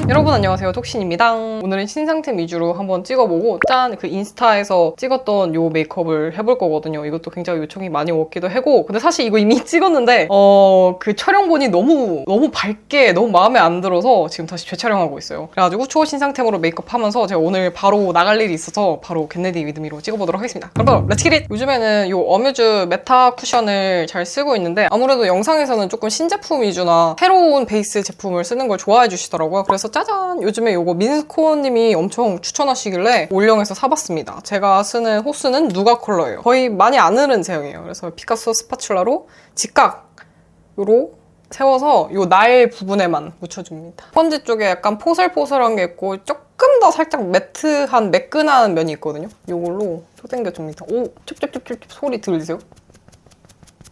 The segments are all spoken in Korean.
여러분 안녕하세요, 톡신입니다. 오늘은 신상템 위주로 한번 찍어보고 짠! 그 인스타에서 찍었던 요 메이크업을 해볼 거거든요. 이것도 굉장히 요청이 많이 왔기도 하고, 근데 사실 이거 이미 찍었는데 그 촬영본이 너무 밝게 너무 마음에 안 들어서 지금 다시 재촬영하고 있어요. 그래가지고 추후 신상템으로 메이크업 하면서 제가 오늘 바로 나갈 일이 있어서 바로 겟레디 위드미로 찍어보도록 하겠습니다. 그럼 렛츠 기릿! 요즘에는 요 어뮤즈 메타 쿠션을 잘 쓰고 있는데 아무래도 영상에서는 조금 신제품 위주나 새로운 베이스 제품을 쓰는 걸 좋아해 주시더라고요. 그래서 짜잔! 요즘에 요거 민스코님이 엄청 추천하시길래 올영에서 사봤습니다. 제가 쓰는 호수는 누가 컬러예요. 거의 많이 안 흐른 제형이에요. 그래서 피카소 스파츌라로 직각으로 세워서 요 날 부분에만 묻혀줍니다. 스펀지 쪽에 약간 포슬포슬한 게 있고 조금 더 살짝 매트한 매끈한 면이 있거든요. 요걸로 쪼당겨줍니다. 오! 쩝쩝쩝쩝 소리 들리세요?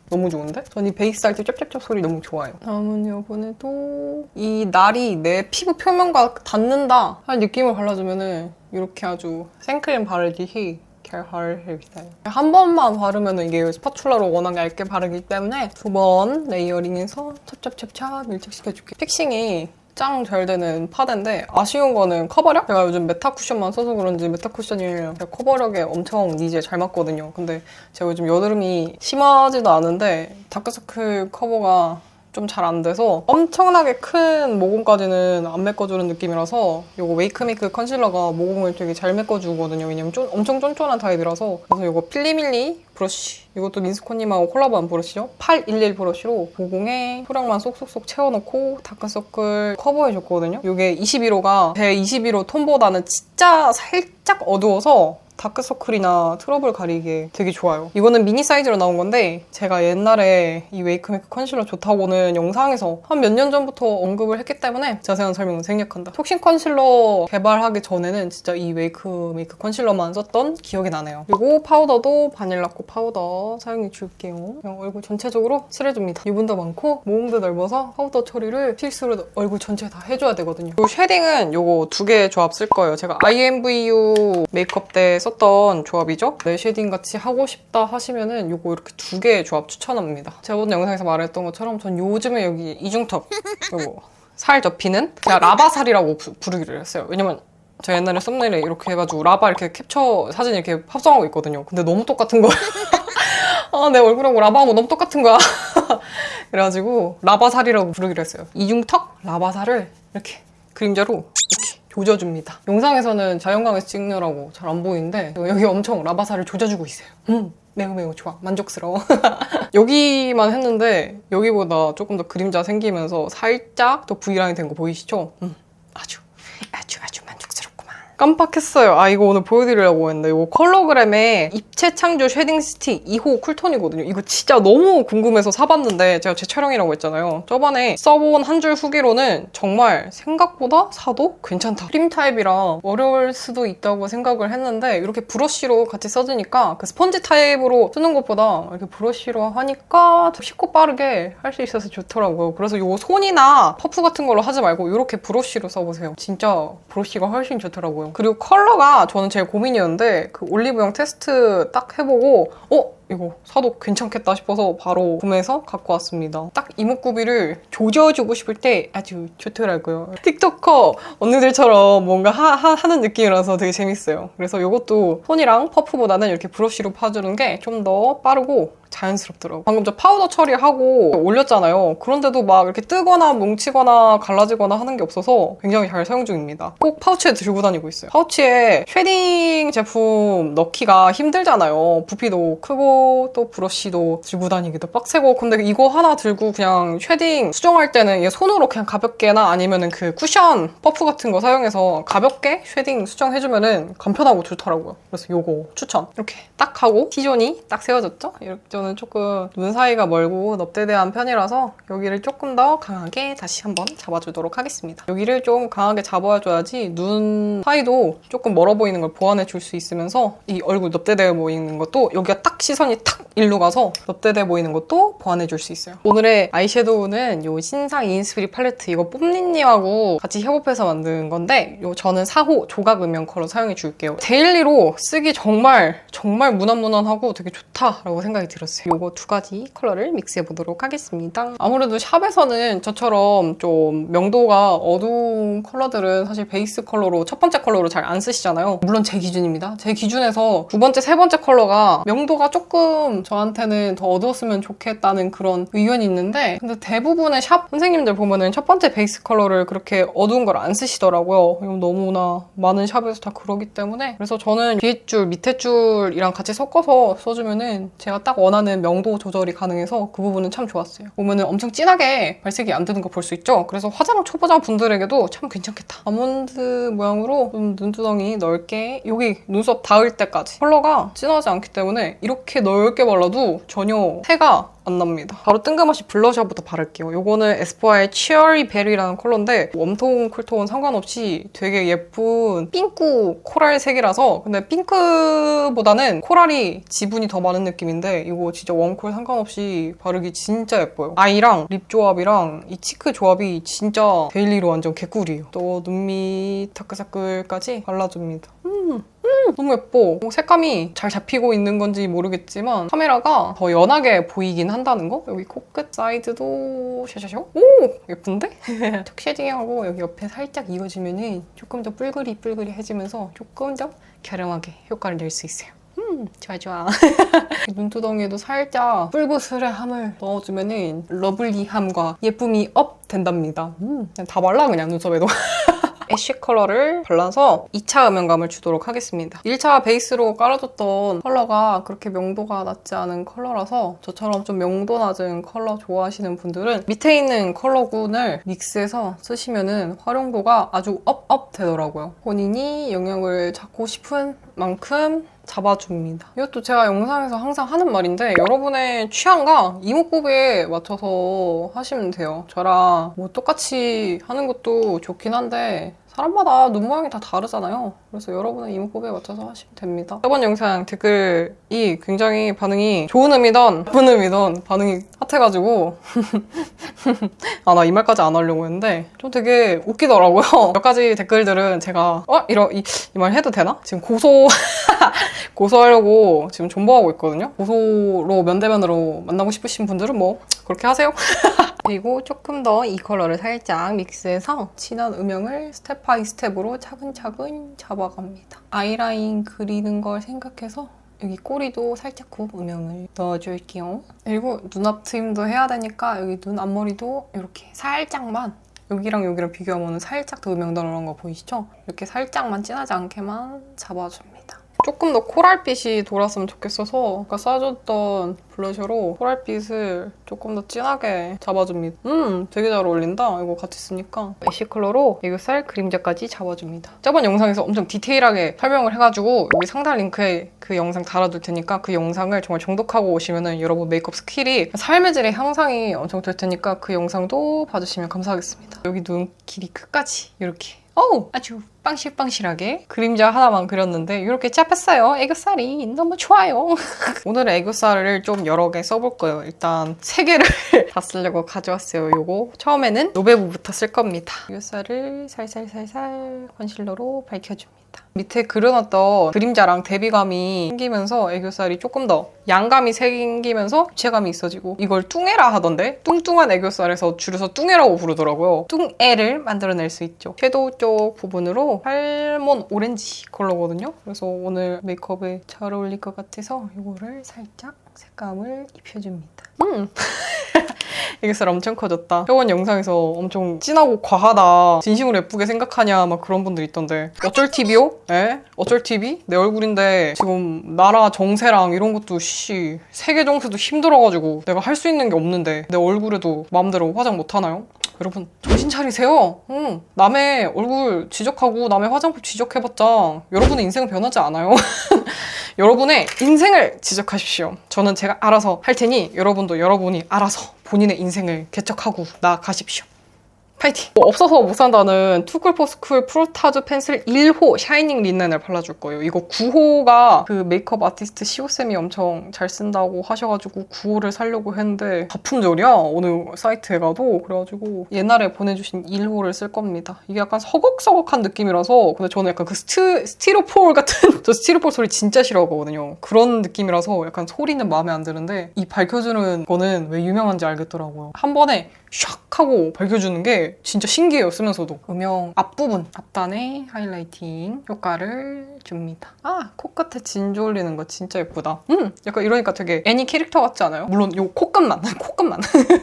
너무 좋은데? 전 이 베이스 할 때 쩝쩝쩝 소리 너무 좋아요. 다음은 이번에도 이 날이 내 피부 표면과 닿는다 할 느낌을 발라주면은 이렇게 아주 생크림 바르듯이 결합해요. 한 번만 바르면 이게 스파츌라로 워낙 얇게 바르기 때문에 두 번 레이어링해서 찹찹찹찹 밀착시켜줄게요. 픽싱이 짱 잘 되는 파데인데 아쉬운 거는 커버력? 제가 요즘 메타 쿠션만 써서 그런지 메타 쿠션이 커버력에 엄청 니즈에 잘 맞거든요. 근데 제가 요즘 여드름이 심하지도 않은데 다크서클 커버가 좀 잘 안 돼서 엄청나게 큰 모공까지는 안 메꿔주는 느낌이라서 이거 웨이크메이크 컨실러가 모공을 되게 잘 메꿔주거든요. 왜냐면 엄청 쫀쫀한 타입이라서. 그래서 이거 필리밀리 브러쉬, 이것도 민스코님하고 콜라보한 브러쉬죠. 811 브러쉬로 모공에 소량만 쏙쏙쏙 채워놓고 다크서클 커버해줬거든요. 이게 21호가 제 21호 톤보다는 진짜 살짝 어두워서 다크서클이나 트러블 가리기에 되게 좋아요. 이거는 미니 사이즈로 나온 건데 제가 옛날에 이 웨이크메이크 컨실러 좋다고는 영상에서 한 몇 년 전부터 언급을 했기 때문에 자세한 설명은 생략한다. 톡신 컨실러 개발하기 전에는 진짜 이 웨이크메이크 컨실러만 썼던 기억이 나네요. 그리고 파우더도 바닐라코 파우더 사용해 줄게요. 그냥 얼굴 전체적으로 칠해줍니다. 유분도 많고 모공도 넓어서 파우더 처리를 필수로 얼굴 전체에 다 해줘야 되거든요. 이 쉐딩은 요거 두 개 조합 쓸 거예요. 제가 IMVU 메이크업 때 썼던 조합이죠. 내 쉐딩 같이 하고 싶다 하시면은 요거 이렇게 두 개의 조합 추천합니다. 제가 오늘 영상에서 말했던 것처럼 전 요즘에 여기 이중턱 요거 살 접히는 그냥 라바살이라고 부르기로 했어요. 왜냐면 제가 옛날에 썸네일에 이렇게 해가지고 라바 이렇게 캡처 사진 이렇게 합성하고 있거든요. 근데 너무 똑같은 거예요. 아, 내 얼굴하고 라바하고 너무 똑같은 거야. 그래가지고 라바살이라고 부르기로 했어요. 이중턱 라바살을 이렇게 그림자로 이렇게 조져줍니다. 영상에서는 자연광에서 찍느라고 잘 안 보이는데 여기 엄청 라바살을 조져주고 있어요. 매우 좋아. 만족스러워. 여기만 했는데 여기보다 조금 더 그림자 생기면서 살짝 더 V라인 된 거 보이시죠? 아주 만족스럽구만. 깜빡했어요. 아, 이거 오늘 보여드리려고 했는데 이거 컬러그램의 입체 창조 쉐딩 스틱 2호 쿨톤이거든요. 이거 진짜 너무 궁금해서 사봤는데 제가 제 촬영이라고 했잖아요. 저번에 써본 한 줄 후기로는 정말 생각보다 사도 괜찮다. 크림 타입이라 어려울 수도 있다고 생각을 했는데 이렇게 브러쉬로 같이 써주니까 그 스펀지 타입으로 쓰는 것보다 이렇게 브러쉬로 하니까 더 쉽고 빠르게 할 수 있어서 좋더라고요. 그래서 요 손이나 퍼프 같은 걸로 하지 말고 이렇게 브러쉬로 써보세요. 진짜 브러쉬가 훨씬 좋더라고요. 그리고 컬러가 저는 제일 고민이었는데 그 올리브영 테스트 딱 해보고 이거 사도 괜찮겠다 싶어서 바로 구매해서 갖고 왔습니다. 딱 이목구비를 조져주고 싶을 때 아주 좋더라고요. 틱토커 언니들처럼 뭔가 하는 느낌이라서 되게 재밌어요. 그래서 이것도 손이랑 퍼프보다는 이렇게 브러쉬로 파주는 게 좀 더 빠르고 자연스럽더라고요. 방금 저 파우더 처리하고 올렸잖아요. 그런데도 막 이렇게 뜨거나 뭉치거나 갈라지거나 하는 게 없어서 굉장히 잘 사용 중입니다. 꼭 파우치에 들고 다니고 있어요. 파우치에 쉐딩 제품 넣기가 힘들잖아요. 부피도 크고 또 브러쉬도 들고 다니기도 빡세고. 근데 이거 하나 들고 그냥 쉐딩 수정할 때는 이게 손으로 그냥 가볍게나 아니면은 그 쿠션 퍼프 같은 거 사용해서 가볍게 쉐딩 수정해주면은 간편하고 좋더라고요. 그래서 요거 추천. 이렇게 딱 하고 T존이 딱 세워졌죠? 이렇게 저는 조금 눈 사이가 멀고 넙대대한 편이라서 여기를 조금 더 강하게 다시 한번 잡아주도록 하겠습니다. 여기를 좀 강하게 잡아줘야지 눈 사이도 조금 멀어 보이는 걸 보완해 줄 수 있으면서 이 얼굴 넙대대 보이는 것도 여기가 딱 씻어 쿠션이 탁 일로 가서 납대돼 보이는 것도 보완해줄 수 있어요. 오늘의 아이섀도우는 이 신상 이니스프리 팔레트 이거 뽐니님하고 같이 협업해서 만든 건데 저는 4호 조각 음영 컬러 사용해 줄게요. 데일리로 쓰기 정말 무난무난하고 되게 좋다라고 생각이 들었어요. 이거 두 가지 컬러를 믹스해 보도록 하겠습니다. 아무래도 샵에서는 저처럼 좀 명도가 어두운 컬러들은 사실 베이스 컬러로 첫 번째 컬러로 잘 안 쓰시잖아요. 물론 제 기준입니다. 제 기준에서 두 번째, 세 번째 컬러가 명도가 조금 저한테는 더 어두웠으면 좋겠다는 그런 의견이 있는데 근데 대부분의 샵 선생님들 보면은 첫 번째 베이스 컬러를 그렇게 어두운 걸 안 쓰시더라고요. 이건 너무나 많은 샵에서 다 그러기 때문에 그래서 저는 뒤에 줄, 밑에 줄이랑 같이 섞어서 써주면은 제가 딱 원하는 명도 조절이 가능해서 그 부분은 참 좋았어요. 보면은 엄청 진하게 발색이 안 되는 거 볼 수 있죠? 그래서 화장 초보자 분들에게도 참 괜찮겠다. 아몬드 모양으로 좀 눈두덩이 넓게 여기 눈썹 닿을 때까지 컬러가 진하지 않기 때문에 이렇게 넓게 발라도 전혀 태가 안 납니다. 바로 뜬금없이 블러셔부터 바를게요. 요거는 에스쁘아의 치어리 베리라는 컬러인데 웜톤, 쿨톤 상관없이 되게 예쁜 핑크 코랄 색이라서 근데 핑크보다는 코랄이 지분이 더 많은 느낌인데 이거 진짜 웜쿨 상관없이 바르기 진짜 예뻐요. 아이랑 립 조합이랑 이 치크 조합이 진짜 데일리로 완전 개꿀이에요. 또 눈 밑 다크서클까지 발라줍니다. 너무 예뻐. 색감이 잘 잡히고 있는 건지 모르겠지만 카메라가 더 연하게 보이긴 한다는 거? 여기 코끝 사이드도 샤샤샤? 오! 예쁜데? 턱 쉐딩하고 여기 옆에 살짝 이어지면은 조금 더 뿔그리해지면서 조금 더 갸름하게 효과를 낼 수 있어요. 좋아. 눈두덩이에도 살짝 뿔부스레함을 넣어주면은 러블리함과 예쁨이 업 된답니다. 그냥 다 발라 그냥 눈썹에도. 애쉬 컬러를 발라서 2차 음영감을 주도록 하겠습니다. 1차 베이스로 깔아줬던 컬러가 그렇게 명도가 낮지 않은 컬러라서 저처럼 좀 명도 낮은 컬러 좋아하시는 분들은 밑에 있는 컬러군을 믹스해서 쓰시면 활용도가 아주 업 되더라고요. 본인이 영역을 잡고 싶은 만큼 잡아줍니다. 이것도 제가 영상에서 항상 하는 말인데 여러분의 취향과 이목구비에 맞춰서 하시면 돼요. 저랑 뭐 똑같이 하는 것도 좋긴 한데 사람마다 눈 모양이 다 다르잖아요. 그래서 여러분의 이목구비에 맞춰서 하시면 됩니다. 이번 영상 댓글이 굉장히 반응이 좋은 의미든 나쁜 의미든 반응이 핫해가지고 아, 나 이 말까지 안 하려고 했는데 좀 되게 웃기더라고요. 몇 가지 댓글들은 제가 이 말 해도 되나? 지금 고소하려고 지금 존버하고 있거든요. 고소로 면대면으로 만나고 싶으신 분들은 뭐 그렇게 하세요. 그리고 조금 더 이 컬러를 살짝 믹스해서 진한 음영을 스텝 바이 스텝으로 차근차근 잡아갑니다. 아이라인 그리는 걸 생각해서 여기 꼬리도 살짝 굽 음영을 넣어줄게요. 그리고 눈앞 트임도 해야 되니까 여기 눈 앞머리도 이렇게 살짝만 여기랑 여기랑 비교하면 살짝 더 음영 들어간 거 보이시죠? 이렇게 살짝만 진하지 않게만 잡아줍니다. 조금 더 코랄빛이 돌았으면 좋겠어서 아까 써줬던 블러셔로 코랄빛을 조금 더 진하게 잡아줍니다. 되게 잘 어울린다. 이거 같이 쓰니까. 애쉬 컬러로 애교살 그림자까지 잡아줍니다. 저번 영상에서 엄청 디테일하게 설명을 해가지고 여기 상단 링크에 그 영상 달아둘 테니까 그 영상을 정말 정독하고 오시면은 여러분 메이크업 스킬이 삶의 질의 향상이 엄청 될 테니까 그 영상도 봐주시면 감사하겠습니다. 여기 눈 길이 끝까지 이렇게 아주 빵실빵실하게 그림자 하나만 그렸는데 이렇게 잡혔어요. 애교살이 너무 좋아요. 오늘은 애교살을 좀 여러 개 써볼 거예요. 일단 3개를 다 쓰려고 가져왔어요. 요거 처음에는 노베부부터 쓸 겁니다. 애교살을 살살살살 컨실러로 밝혀줍니다. 밑에 그려놨던 그림자랑 대비감이 생기면서 애교살이 조금 더 양감이 생기면서 입체감이 있어지고 이걸 뚱애라 하던데 뚱뚱한 애교살에서 줄여서 뚱애라고 부르더라고요. 뚱애를 만들어낼 수 있죠. 섀도우 쪽 부분으로 살몬 오렌지 컬러거든요. 그래서 오늘 메이크업에 잘 어울릴 것 같아서 이거를 살짝 색감을 입혀줍니다. 애교살 엄청 커졌다. 저번 영상에서 엄청 진하고 과하다. 진심으로 예쁘게 생각하냐 막 그런 분들 있던데 어쩔 TV요? 에? 어쩔 TV? 내 얼굴인데 지금 나라 정세랑 이런 것도 세계 정세도 힘들어가지고 내가 할 수 있는 게 없는데 내 얼굴에도 마음대로 화장 못하나요? 여러분 정신 차리세요. 남의 얼굴 지적하고 남의 화장품 지적해봤자 여러분의 인생은 변하지 않아요. 여러분의 인생을 지적하십시오. 저는 제가 알아서 할 테니 여러분도 여러분이 알아서 본인의 인생을 개척하고 나아가십시오. 파이팅! 없어서 못 산다는 투쿨포스쿨 프로타주 펜슬 1호 샤이닝 린넨을 발라줄 거예요. 이거 9호가 그 메이크업 아티스트 시오쌤이 엄청 잘 쓴다고 하셔가지고 9호를 사려고 했는데 가품절이야. 어느 사이트에 가도. 그래가지고 옛날에 보내주신 1호를 쓸 겁니다. 이게 약간 서걱서걱한 느낌이라서 근데 저는 약간 그 스티로폴 같은 저 스티로폴 소리 진짜 싫어하거든요. 그런 느낌이라서 약간 소리는 마음에 안 드는데 이 밝혀주는 거는 왜 유명한지 알겠더라고요. 한 번에 샥 하고 밝혀주는 게 진짜 신기해요. 쓰면서도. 음영 앞부분 앞단에 하이라이팅 효과를 줍니다. 아, 코끝에 진주 올리는 거 진짜 예쁘다. 약간 이러니까 되게 애니 캐릭터 같지 않아요? 물론 요 콧끝만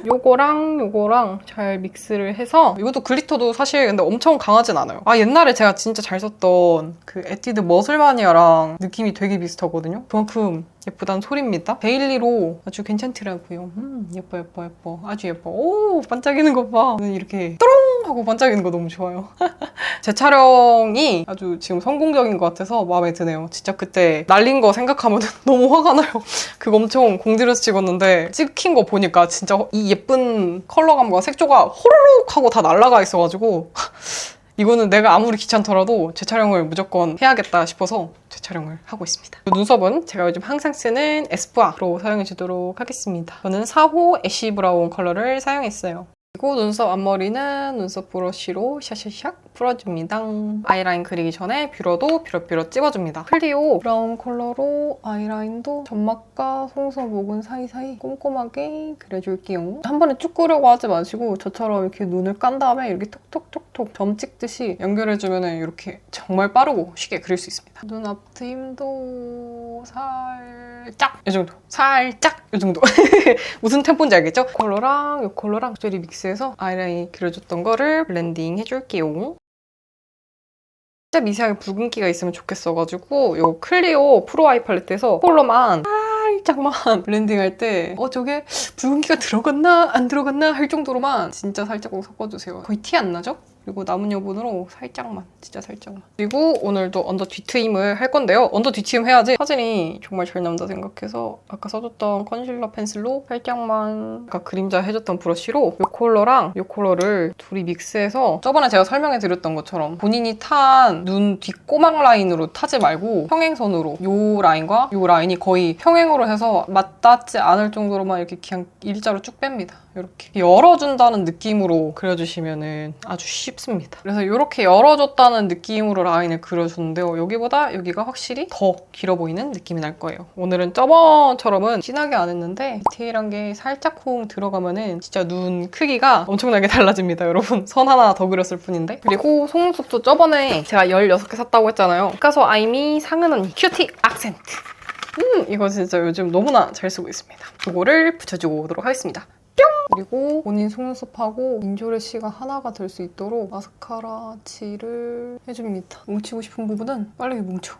요거랑 잘 믹스를 해서 이것도 글리터도 사실 근데 엄청 강하진 않아요. 아, 옛날에 제가 진짜 잘 썼던 그 에뛰드 머슬마니아랑 느낌이 되게 비슷하거든요. 그만큼 예쁘다는 소리입니다. 데일리로 아주 괜찮더라고요. 예뻐. 아주 예뻐. 오, 반짝이는 거 봐. 저는 이렇게 또롱 하고 반짝이는 거 너무 좋아요. 제 촬영이 아주 지금 성공적인 것 같아서 마음에 드네요. 진짜 그때 날린 거 생각하면 너무 화가 나요. 그거 엄청 공들여서 찍었는데 찍힌 거 보니까 진짜 이 예쁜 컬러감과 색조가 호로록 하고 다 날아가 있어가지고 이거는 내가 아무리 귀찮더라도 재촬영을 무조건 해야겠다 싶어서 재촬영을 하고 있습니다. 눈썹은 제가 요즘 항상 쓰는 에스쁘아로 사용해주도록 하겠습니다. 저는 4호 애쉬 브라운 컬러를 사용했어요. 그리고 눈썹 앞머리는 눈썹 브러쉬로 샤샤샥 풀어줍니다. 아이라인 그리기 전에 뷰러도 뷰러뷰러 찍어줍니다. 클리오 브라운 컬러로 아이라인도 점막과 속눈썹 모근 사이사이 꼼꼼하게 그려줄게요. 한 번에 쭉 그려고 하지 마시고 저처럼 이렇게 눈을 깐 다음에 이렇게 톡톡톡톡 점 찍듯이 연결해주면 이렇게 정말 빠르고 쉽게 그릴 수 있습니다. 눈 앞트임도 살짝 이 정도. 살짝 이 정도. 무슨 템포인지 알겠죠? 컬러랑 이 컬러랑 적절히 믹스해서 아이라인 그려줬던 거를 블렌딩 해줄게요. 진짜 미세하게 붉은기가 있으면 좋겠어가지고 이 클리오 프로 아이 팔레트에서 컬러만 살짝만 블렌딩할 때 저게 붉은기가 들어갔나 안 들어갔나 할 정도로만 진짜 살짝 섞어주세요. 거의 티 안 나죠? 그리고 남은 여분으로 살짝만, 진짜 살짝만. 그리고 오늘도 언더 뒤트임을 할 건데요. 언더 뒤트임 해야지 사진이 정말 잘 나온다 생각해서 아까 써줬던 컨실러 펜슬로 살짝만 아까 그림자 해줬던 브러쉬로 이 컬러랑 이 컬러를 둘이 믹스해서 저번에 제가 설명해드렸던 것처럼 본인이 탄 눈 뒷꼬막 라인으로 타지 말고 평행선으로 이 라인과 이 라인이 거의 평행으로 해서 맞닿지 않을 정도로만 이렇게 그냥 일자로 쭉 뺍니다. 이렇게 열어준다는 느낌으로 그려주시면 아주 쉽습니다. 그래서 이렇게 열어줬다는 느낌으로 라인을 그려주는데요. 여기보다 여기가 확실히 더 길어 보이는 느낌이 날 거예요. 오늘은 저번처럼은 진하게 안 했는데 디테일한 게 살짝쿵 들어가면은 진짜 눈 크기가 엄청나게 달라집니다, 여러분. 선 하나 더 그렸을 뿐인데. 그리고 속눈썹도 저번에 제가 16개 샀다고 했잖아요. 피카소 아이미 상은 언니 큐티 악센트. 이거 진짜 요즘 너무나 잘 쓰고 있습니다. 이거를 붙여주고 오도록 하겠습니다. 그리고 본인 속눈썹하고 인조레시가 하나가 될 수 있도록 마스카라 칠을 해줍니다. 뭉치고 싶은 부분은 빠르게 뭉쳐.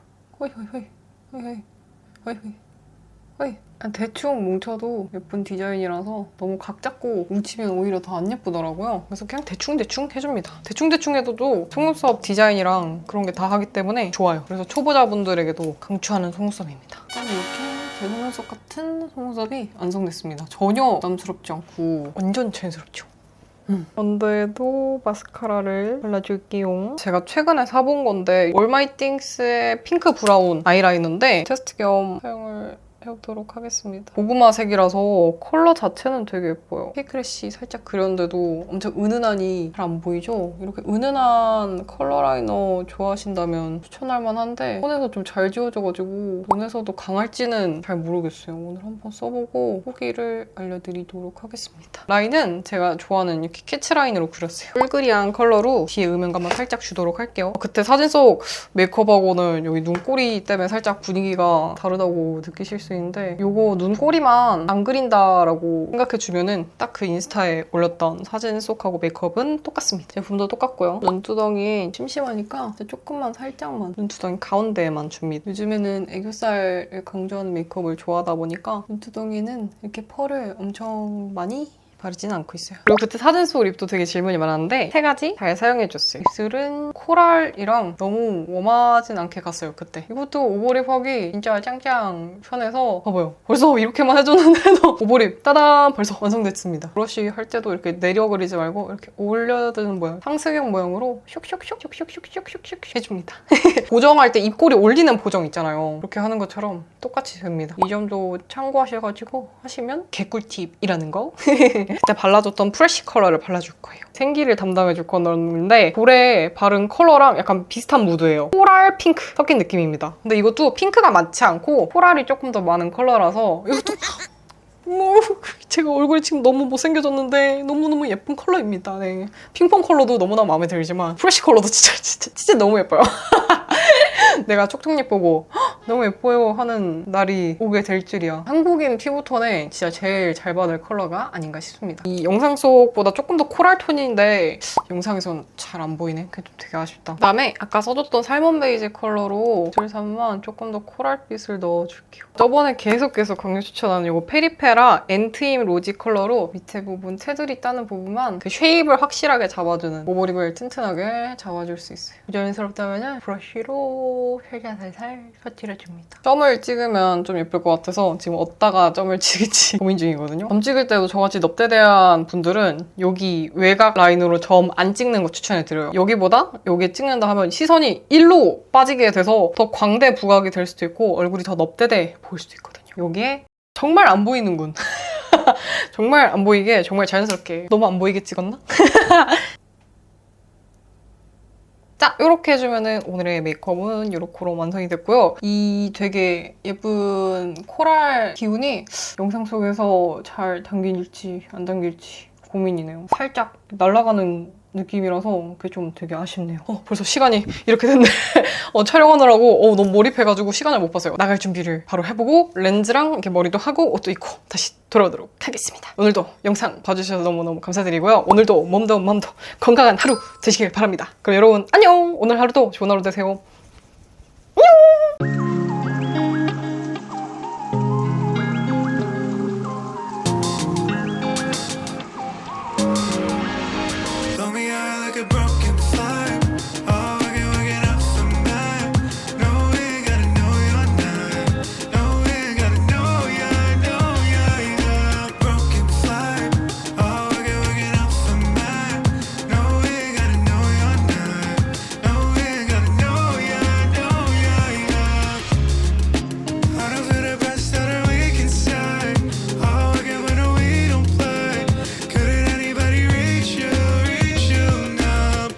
허이. 대충 뭉쳐도 예쁜 디자인이라서 너무 각 잡고 뭉치면 오히려 더 안 예쁘더라고요. 그래서 그냥 대충 해줍니다. 대충 해도 속눈썹 디자인이랑 그런 게 다 하기 때문에 좋아요. 그래서 초보자분들에게도 강추하는 속눈썹입니다. 짠, 이렇게 제 속눈썹 같은 속눈썹이 완성됐습니다. 전혀 부담스럽지 않고 완전 자연스럽죠. 언더에도 마스카라를 발라줄게요. 제가 최근에 사본 건데 올마이띵스의 핑크 브라운 아이라이너인데 테스트 겸 사용을 해보도록 하겠습니다. 고구마색이라서 컬러 자체는 되게 예뻐요. 케이크래쉬 살짝 그렸는데도 엄청 은은하니 잘 안 보이죠? 이렇게 은은한 컬러 라이너 좋아하신다면 추천할 만한데 손에서 좀 잘 지워져가지고 눈에서도 강할지는 잘 모르겠어요. 오늘 한번 써보고 후기를 알려드리도록 하겠습니다. 라인은 제가 좋아하는 이렇게 캐치 라인으로 그렸어요. 뿔그리한 컬러로 뒤에 음영감만 살짝 주도록 할게요. 그때 사진 속 메이크업하고는 여기 눈꼬리 때문에 살짝 분위기가 다르다고 느끼실 수 있는데 이거 눈꼬리만 안 그린다라고 생각해주면은 딱 그 인스타에 올렸던 사진 속하고 메이크업은 똑같습니다. 제품도 똑같고요. 눈두덩이에 심심하니까 조금만 살짝만 눈두덩이 가운데에만 줍니다. 요즘에는 애교살을 강조하는 메이크업을 좋아하다 보니까 눈두덩이는 이렇게 펄을 엄청 많이 바르지는 않고 있어요. 그리고 그때 사진 속 립도 되게 질문이 많았는데 3가지 잘 사용해줬어요. 입술은 코랄이랑 너무 웜하진 않게 갔어요, 그때. 이것도 오버립 하기 진짜 짱짱 편해서 봐봐요. 벌써 이렇게만 해줬는데도 오버립 따단 벌써 완성됐습니다. 브러쉬 할 때도 이렇게 내려 그리지 말고 이렇게 올려드는 모양, 상승형 모양으로 슉슉슉슉슉슉슉슉 해줍니다. 보정할 때 입꼬리 올리는 보정 있잖아요. 그렇게 하는 것처럼 똑같이 됩니다. 이 점도 참고하셔가지고 하시면 개꿀팁이라는 거. 그때 발라줬던 프레쉬 컬러를 발라줄 거예요. 생기를 담당해줄 컬러인데 볼에 바른 컬러랑 약간 비슷한 무드예요. 코랄 핑크 섞인 느낌입니다. 근데 이것도 핑크가 많지 않고 코랄이 조금 더 많은 컬러라서 이것도 제가 얼굴이 지금 너무 못생겨졌는데 너무너무 예쁜 컬러입니다. 네. 핑퐁 컬러도 너무나 마음에 들지만 프레쉬 컬러도 진짜 너무 예뻐요. 내가 촉촉립 보고 너무 예뻐요 하는 날이 오게 될 줄이야. 한국인 피부톤에 진짜 제일 잘 받을 컬러가 아닌가 싶습니다. 이 영상 속보다 조금 더 코랄 톤인데 영상에선 잘 안 보이네. 그게 좀 되게 아쉽다. 그다음에 아까 써줬던 살몬 베이지 컬러로 입술산만 조금 더 코랄빛을 넣어줄게요. 저번에 계속 강력 추천하는 이거 페리페라 엔트임 로지 컬러로 밑에 부분, 테두리 따는 부분만 그 쉐입을 확실하게 잡아주는 오버립을 튼튼하게 잡아줄 수 있어요. 부자연스럽다면 브러쉬로 살살 터뜨려줍니다. 점을 찍으면 좀 예쁠 것 같아서 지금 어디다가 점을 찍을지 고민 중이거든요. 점 찍을 때도 저같이 넙대대한 분들은 여기 외곽 라인으로 점 안 찍는 거 추천해드려요. 여기보다 여기 찍는다 하면 시선이 1로 빠지게 돼서 더 광대 부각이 될 수도 있고 얼굴이 더 넙대대 보일 수도 있거든요. 여기에 정말 안 보이는군. 정말 안 보이게 정말 자연스럽게. 너무 안 보이게 찍었나? 자, 이렇게 해주면은 오늘의 메이크업은 이렇게로 완성이 됐고요. 이 되게 예쁜 코랄 기운이 영상 속에서 잘 담길지 안 담길지 고민이네요. 살짝 날아가는 느낌이라서 그게 좀 되게 아쉽네요. 벌써 시간이 이렇게 됐네. 촬영하느라고 너무 몰입해가지고 시간을 못 봤어요. 나갈 준비를 바로 해보고 렌즈랑 이렇게 머리도 하고 옷도 입고 다시 돌아오도록 하겠습니다. 오늘도 영상 봐주셔서 너무너무 감사드리고요. 오늘도 몸도 마음도 건강한 하루 되시길 바랍니다. 그럼 여러분 안녕! 오늘 하루도 좋은 하루 되세요.